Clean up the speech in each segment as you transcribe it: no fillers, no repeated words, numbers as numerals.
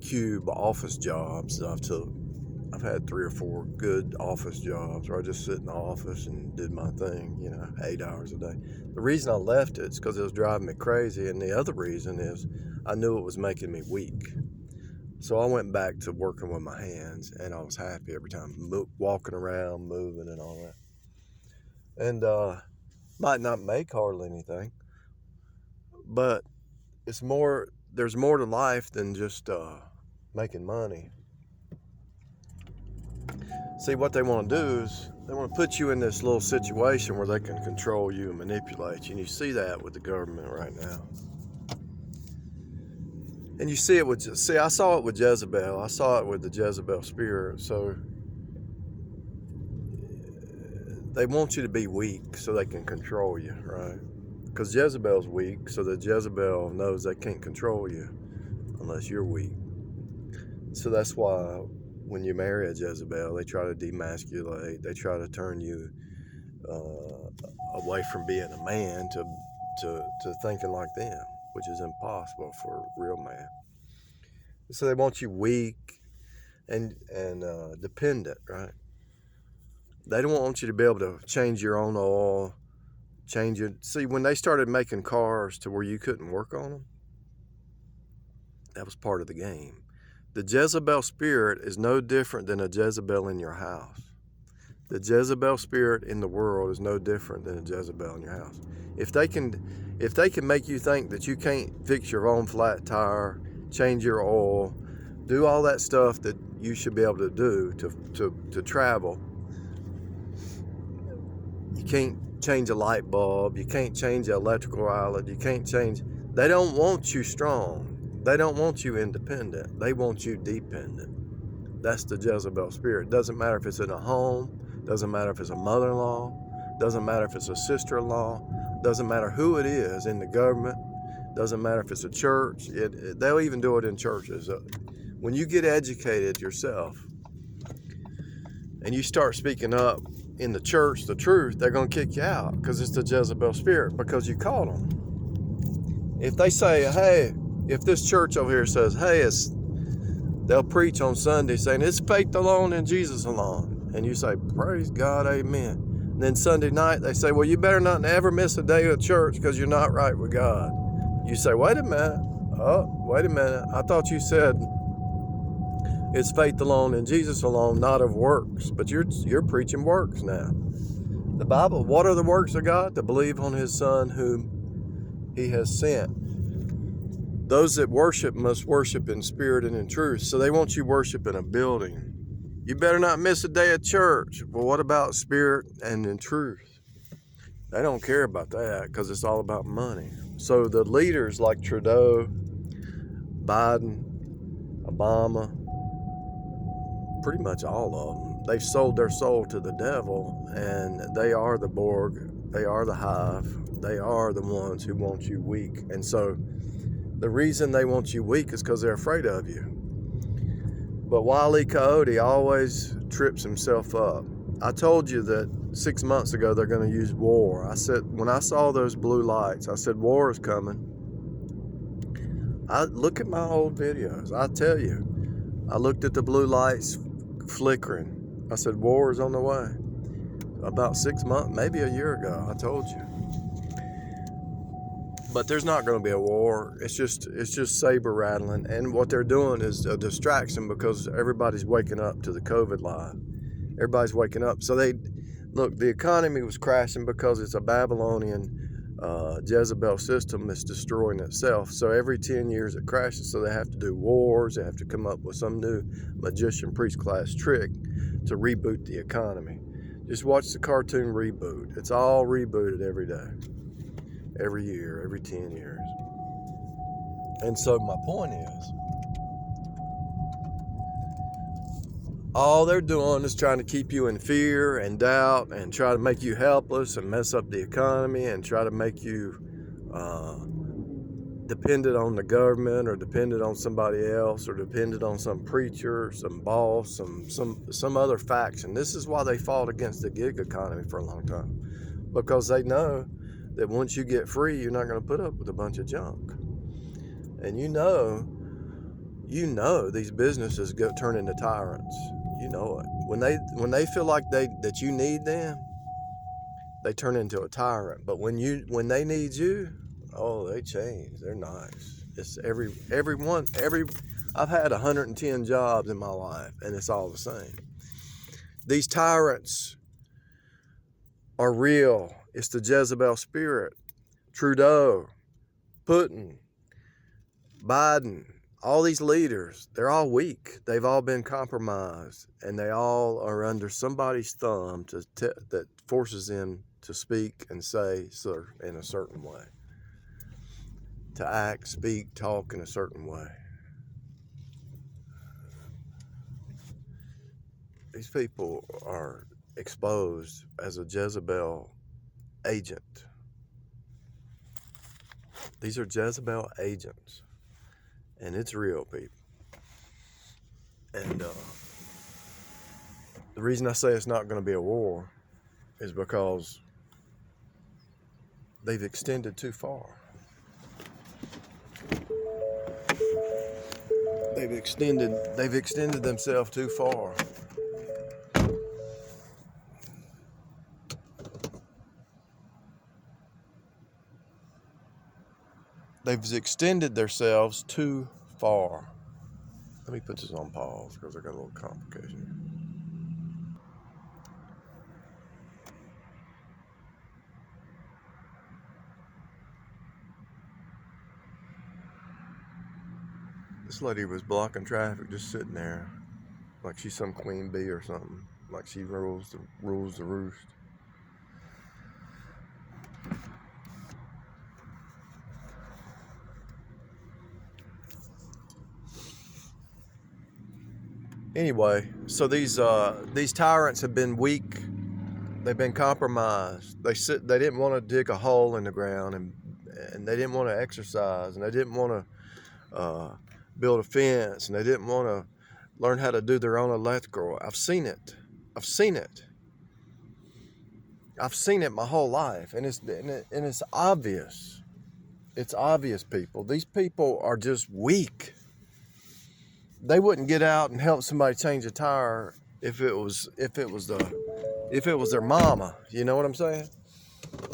cube office jobs that I've took. I've had 3 or 4 good office jobs where I just sit in the office and did my thing, 8 hours a day. The reason I left it is because it was driving me crazy, and the other reason is I knew it was making me weak. So I went back to working with my hands, and I was happy every time, walking around, moving and all that. And might not make hardly anything, but there's more to life than just making money. See, what they want to do is they want to put you in this little situation where they can control you and manipulate you. And you see that with the government right now. And you see it I saw it with Jezebel. I saw it with the Jezebel spirit. So they want you to be weak so they can control you, right? Because Jezebel's weak, so that Jezebel knows they can't control you unless you're weak. So that's why when you marry a Jezebel, they try to demasculate. They try to turn you away from being a man to thinking like them, which is impossible for a real man. So they want you weak and dependent, right? They don't want you to be able to change your own oil, change it. See, when they started making cars to where you couldn't work on them, that was part of the game. The Jezebel spirit is no different than a Jezebel in your house. The Jezebel spirit in the world is no different than a Jezebel in your house. If they can make you think that you can't fix your own flat tire, change your oil, do all that stuff that you should be able to do to travel, you can't change a light bulb, you can't change an electrical outlet, they don't want you strong. They don't want you independent. They want you dependent. That's the Jezebel spirit. Doesn't matter if it's in a home, doesn't matter if it's a mother-in-law, doesn't matter if it's a sister-in-law, doesn't matter who it is in the government, doesn't matter if it's a church. They'll even do it in churches. When you get educated yourself and you start speaking up in the church the truth, they're going to kick you out because it's the Jezebel spirit, because you caught them. If they say, hey, if this church over here says, hey, they'll preach on Sunday saying it's faith alone and Jesus alone. And you say, praise God, amen. And then Sunday night they say, well, you better not ever miss a day of church because you're not right with God. You say, wait a minute. I thought you said it's faith alone and Jesus alone, not of works. But you're preaching works now. The Bible, what are the works of God? To believe on his Son whom he has sent. Those that worship must worship in spirit and in truth. So they want you worship in a building. You better not miss a day of church. Well, what about spirit and in truth? They don't care about that because it's all about money. So the leaders like Trudeau, Biden, Obama, pretty much all of them, they've sold their soul to the devil, and they are the Borg, they are the hive, they are the ones who want you weak. And so the reason they want you weak is because they're afraid of you. But Wile E. Coyote always trips himself up. I told you that 6 months ago they're going to use war. I said, when I saw those blue lights, I said, war is coming. I look at my old videos. I tell you, I looked at the blue lights flickering. I said, war is on the way. About 6 months, maybe a year ago, I told you. But there's not going to be a war. It's just saber rattling. And what they're doing is a distraction because everybody's waking up to the COVID lie. Everybody's waking up. So the economy was crashing because it's a Babylonian Jezebel system that's destroying itself. So every 10 years it crashes. So they have to do wars. They have to come up with some new magician priest class trick to reboot the economy. Just watch the cartoon Reboot. It's all rebooted every day. Every year, every 10 years. And so my point is, all they're doing is trying to keep you in fear and doubt and try to make you helpless and mess up the economy and try to make you dependent on the government or dependent on somebody else or dependent on some preacher, some boss, some other faction. This is why they fought against the gig economy for a long time, because they know that once you get free, you're not going to put up with a bunch of junk. And you know you know these businesses turn into tyrants. You know it. When they feel like that you need them, they turn into a tyrant. But when they need you, oh, they change. They're nice. It's everyone. I've had 110 jobs in my life, and it's all the same. These tyrants are real. It's the Jezebel spirit. Trudeau, Putin, Biden, all these leaders, they're all weak. They've all been compromised, and they all are under somebody's thumb that forces them to speak and say in a certain way, to act, speak, talk in a certain way. These people are exposed as a Jezebel agent. These are Jezebel agents, and it's real, people. And the reason I say it's not going to be a war is because they've extended too far. They've extended themselves too far. They've extended themselves too far. Let me put this on pause because I got a little complication. This lady was blocking traffic, just sitting there, like she's some queen bee or something, like she rules the roost. Anyway, so these tyrants have been weak. They've been compromised. They didn't want to dig a hole in the ground, and they didn't want to exercise, and they didn't want to build a fence, and they didn't want to learn how to do their own electrical. I've seen it my whole life, and it's obvious. It's obvious, people. These people are just weak. They wouldn't get out and help somebody change a tire if it was their mama. You know what I'm saying?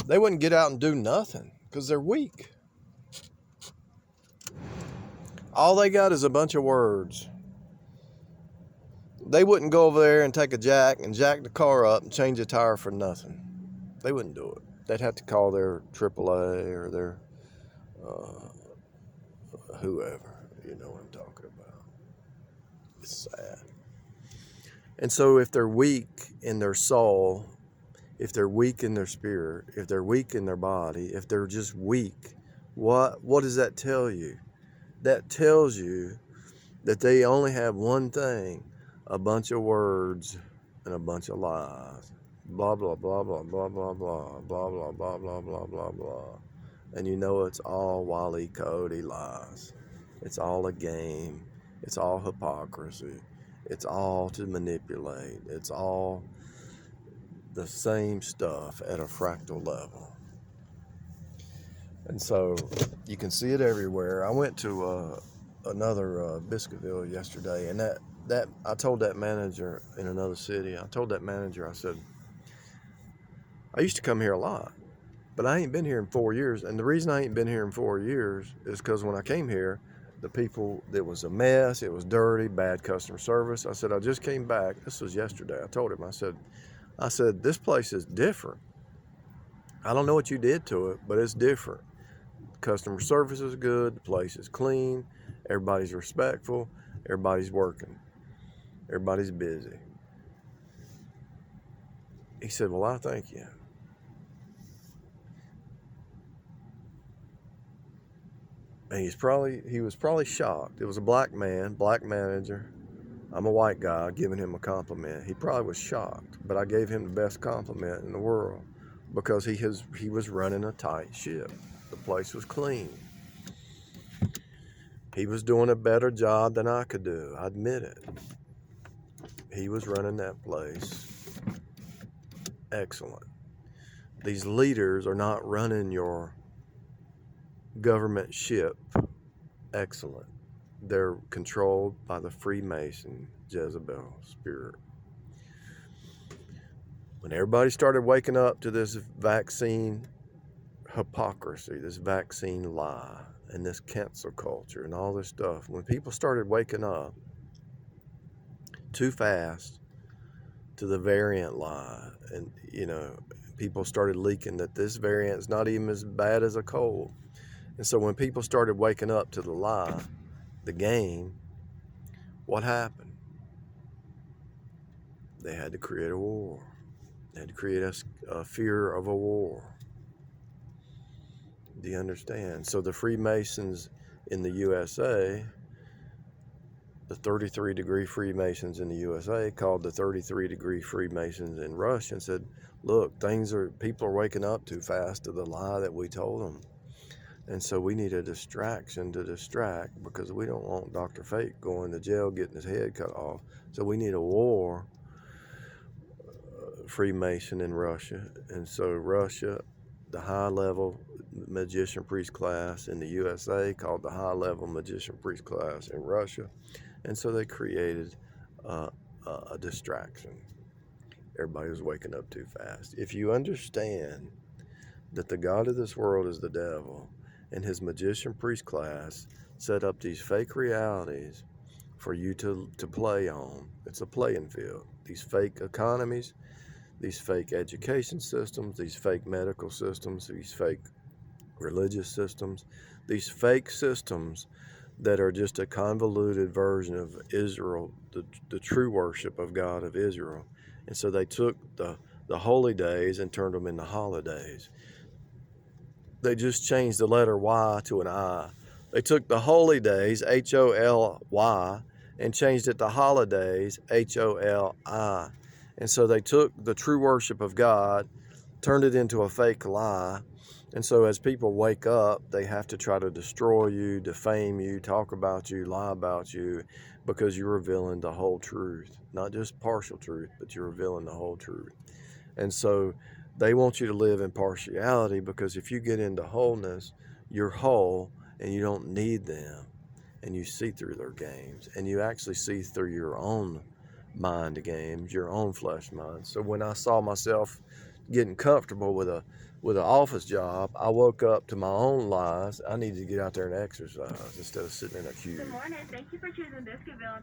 They wouldn't get out and do nothing because they're weak. All they got is a bunch of words. They wouldn't go over there and take a jack and jack the car up and change a tire for nothing. They wouldn't do it. They'd have to call their AAA or their whoever. You know what I'm talking about. It's sad. And so if they're weak in their soul, if they're weak in their spirit, if they're weak in their body, if they're just weak, what does that tell you? That tells you that they only have one thing, a bunch of words and a bunch of lies. Blah, blah, blah, blah, blah, blah, blah, blah, blah, blah, blah, blah, blah, blah. And you know it's all Wile E. Coyote lies. It's all a game. It's all hypocrisy. It's all to manipulate. It's all the same stuff at a fractal level. And so you can see it everywhere. I went to another Biscuitville yesterday, and that I told that manager in another city, I said, I used to come here a lot, but I ain't been here in 4 years. And the reason I ain't been here in 4 years is because when I came here, the people, it was a mess, it was dirty, bad customer service. I said, I just came back. This was yesterday. I told him, I said, this place is different. I don't know what you did to it, but it's different. Customer service is good, the place is clean, everybody's respectful, everybody's working, everybody's busy. He said, well, I thank you. And he was probably shocked. It was a black man, black manager. I'm a white guy giving him a compliment. He probably was shocked, but I gave him the best compliment in the world because he was running a tight ship. The place was clean. He was doing a better job than I could do. I admit it. He was running that place excellent. These leaders are not running your government ship excellent. They're controlled by the Freemason Jezebel spirit. When everybody started waking up to this vaccine hypocrisy, this vaccine lie, and this cancel culture and all this stuff, when people started waking up too fast to the variant lie, and people started leaking that this variant is not even as bad as a cold. And so when people started waking up to the lie, the game, what happened? They had to create a war. They had to create a fear of a war. Do you understand? So the Freemasons in the USA, the 33-degree Freemasons in the USA called the 33-degree Freemasons in Russia and said, look, people are waking up too fast to the lie that we told them. And so we need a distraction to distract, because we don't want Dr. Fate going to jail getting his head cut off. So we need a war, Freemason in Russia. And so Russia, the high-level magician priest class in the USA called the high-level magician priest class in Russia. And so they created a distraction. Everybody was waking up too fast. If you understand that the God of this world is the devil, and his magician priest class set up these fake realities for you to play on. It's a playing field. These fake economies, these fake education systems, these fake medical systems, these fake religious systems, these fake systems that are just a convoluted version of Israel, the true worship of God of Israel. And so they took the holy days and turned them into holidays. They just changed the letter Y to an I. They took the holy days, Holy, and changed it to holidays, Holi. And so they took the true worship of God, turned it into a fake lie. And so as people wake up, they have to try to destroy you, defame you, talk about you, lie about you, because you're revealing the whole truth. Not just partial truth, but you're revealing the whole truth. And so they want you to live in partiality, because if you get into wholeness, you're whole and you don't need them, and you see through their games, and you actually see through your own mind games, your own flesh mind. So when I saw myself getting comfortable with an office job, I woke up to my own lies. I needed to get out there and exercise instead of sitting in a cube. Good morning. Thank you for choosing Biscuitville.